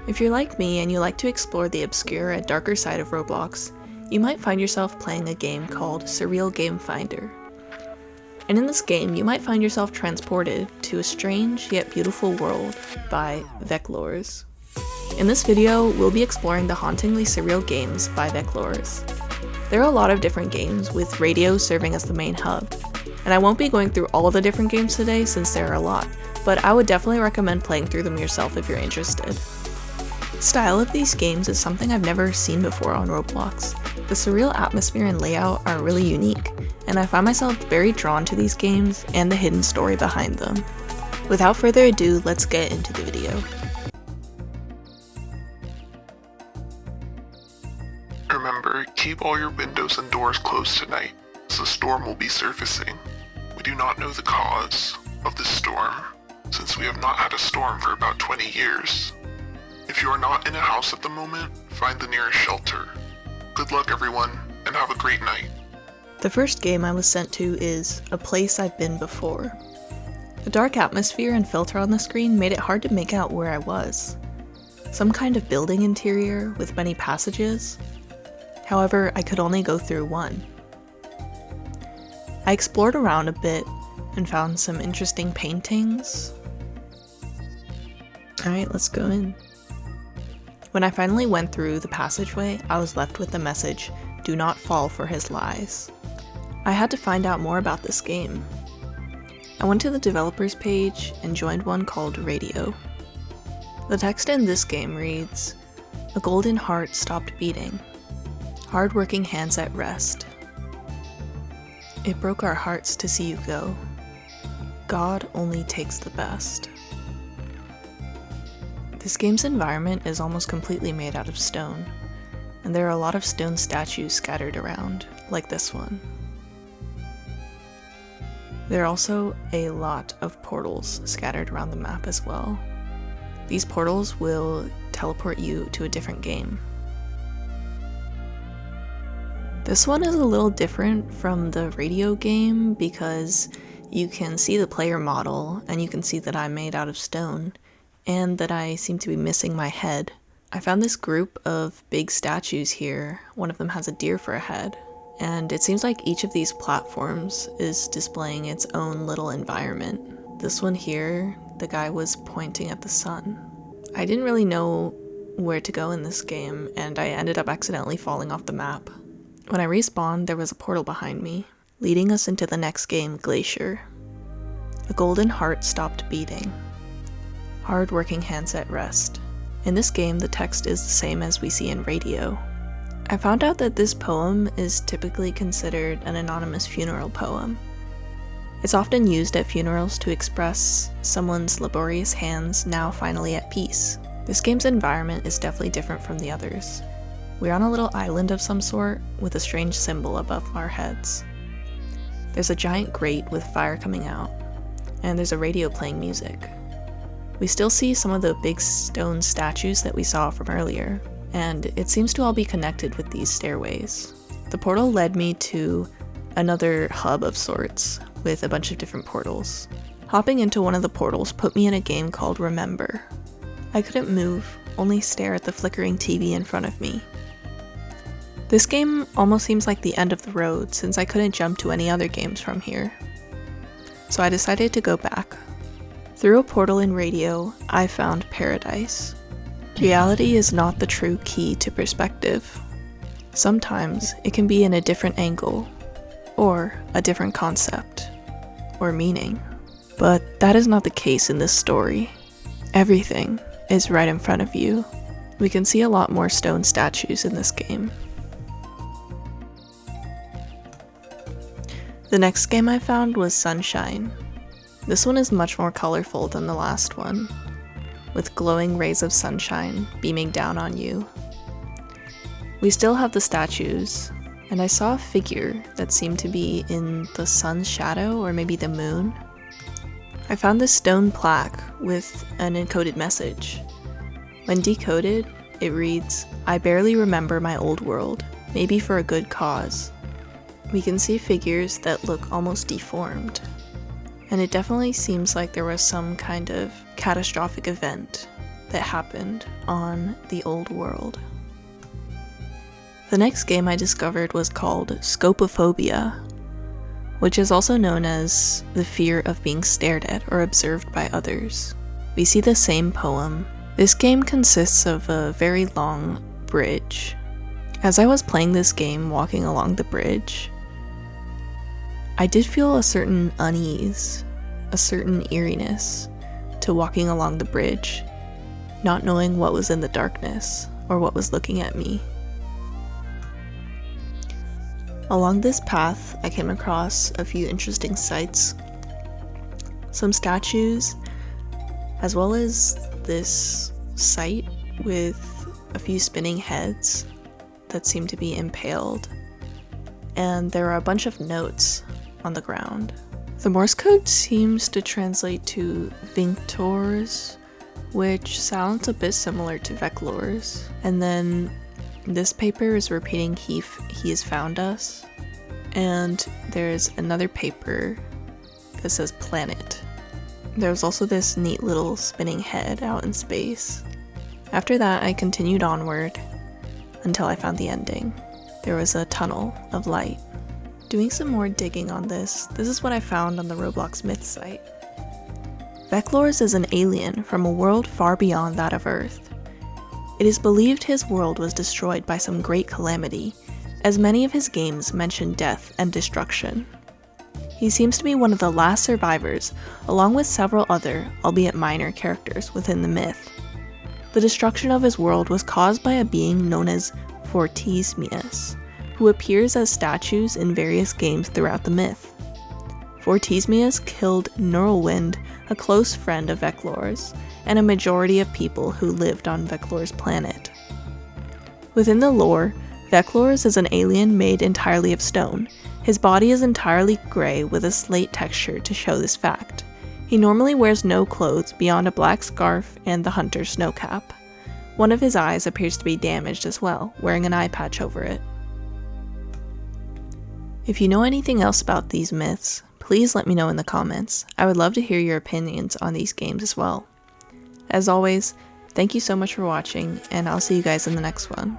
If you're like me and you like to explore the obscure and darker side of Roblox, you might find yourself playing a game called Surreal Game Finder. And in this game, you might find yourself transported to a strange yet beautiful world by Veclores. In this video, we'll be exploring the hauntingly surreal games by Veclores. There are a lot of different games, with radio serving as the main hub, and I won't be going through all of the different games today since there are a lot, but I would definitely recommend playing through them yourself if you're interested. The style of these games is something I've never seen before on Roblox. The surreal atmosphere and layout are really unique, and I find myself very drawn to these games and the hidden story behind them. Without further ado, let's get into the video. Remember, keep all your windows and doors closed tonight, as the storm will be surfacing. We do not know the cause of this storm, since we have not had a storm for about 20 years. If you are not in a house at the moment, find the nearest shelter. Good luck everyone, and have a great night. The first game I was sent to is A Place I've Been Before. The dark atmosphere and filter on the screen made it hard to make out where I was. Some kind of building interior with many passages. However, I could only go through one. I explored around a bit and found some interesting paintings. Alright, let's go in. When I finally went through the passageway, I was left with the message, "Do not fall for his lies." I had to find out more about this game. I went to the developers page and joined one called Radio. The text in this game reads, "A golden heart stopped beating. Hard-working hands at rest. It broke our hearts to see you go. God only takes the best." This game's environment is almost completely made out of stone, and there are a lot of stone statues scattered around, like this one. There are also a lot of portals scattered around the map as well. These portals will teleport you to a different game. This one is a little different from the radio game because you can see the player model and you can see that I'm made out of stone and that I seem to be missing my head. I found this group of big statues here. One of them has a deer for a head, and it seems like each of these platforms is displaying its own little environment. This one here, the guy was pointing at the sun. I didn't really know where to go in this game, and I ended up accidentally falling off the map. When I respawned, there was a portal behind me, leading us into the next game, Glacier. A golden heart stopped beating. Hard-working hands at rest. In this game, the text is the same as we see in Radio. I found out that this poem is typically considered an anonymous funeral poem. It's often used at funerals to express someone's laborious hands now finally at peace. This game's environment is definitely different from the others. We're on a little island of some sort with a strange symbol above our heads. There's a giant grate with fire coming out, and there's a radio playing music. We still see some of the big stone statues that we saw from earlier, and it seems to all be connected with these stairways. The portal led me to another hub of sorts, with a bunch of different portals. Hopping into one of the portals put me in a game called Remember. I couldn't move, only stare at the flickering TV in front of me. This game almost seems like the end of the road since I couldn't jump to any other games from here. So I decided to go back. Through a portal in Radio, I found paradise. Reality is not the true key to perspective. Sometimes it can be in a different angle, or a different concept, or meaning. But that is not the case in this story. Everything is right in front of you. We can see a lot more stone statues in this game. The next game I found was Sunshine. This one is much more colorful than the last one, with glowing rays of sunshine beaming down on you. We still have the statues, and I saw a figure that seemed to be in the sun's shadow or maybe the moon. I found this stone plaque with an encoded message. When decoded, it reads, "I barely remember my old world, maybe for a good cause." We can see figures that look almost deformed, and it definitely seems like there was some kind of catastrophic event that happened on the old world. The next game I discovered was called Scopophobia, which is also known as the fear of being stared at or observed by others. We see the same poem. This game consists of a very long bridge. As I was playing this game walking along the bridge, I did feel a certain unease, a certain eeriness to walking along the bridge, not knowing what was in the darkness or what was looking at me. Along this path, I came across a few interesting sights, some statues, as well as this site with a few spinning heads that seemed to be impaled, and there are a bunch of notes on the ground. The Morse code seems to translate to Veclores, which sounds a bit similar to Veclores, and then this paper is repeating he has found us, and there's another paper that says planet. There's also this neat little spinning head out in space. After that, I continued onward until I found the ending. There was a tunnel of light. Doing some more digging on this is what I found on the Roblox Myth site. Veclores is an alien from a world far beyond that of Earth. It is believed his world was destroyed by some great calamity, as many of his games mention death and destruction. He seems to be one of the last survivors, along with several other, albeit minor, characters within the myth. The destruction of his world was caused by a being known as Fortismius, who appears as statues in various games throughout the myth. Fortismius killed Neuralwind, a close friend of Veclores, and a majority of people who lived on Veclores' planet. Within the lore, Veclores is an alien made entirely of stone. His body is entirely gray with a slate texture to show this fact. He normally wears no clothes beyond a black scarf and the hunter's snow cap. One of his eyes appears to be damaged as well, wearing an eye patch over it. If you know anything else about these myths, please let me know in the comments. I would love to hear your opinions on these games as well. As always, thank you so much for watching, and I'll see you guys in the next one.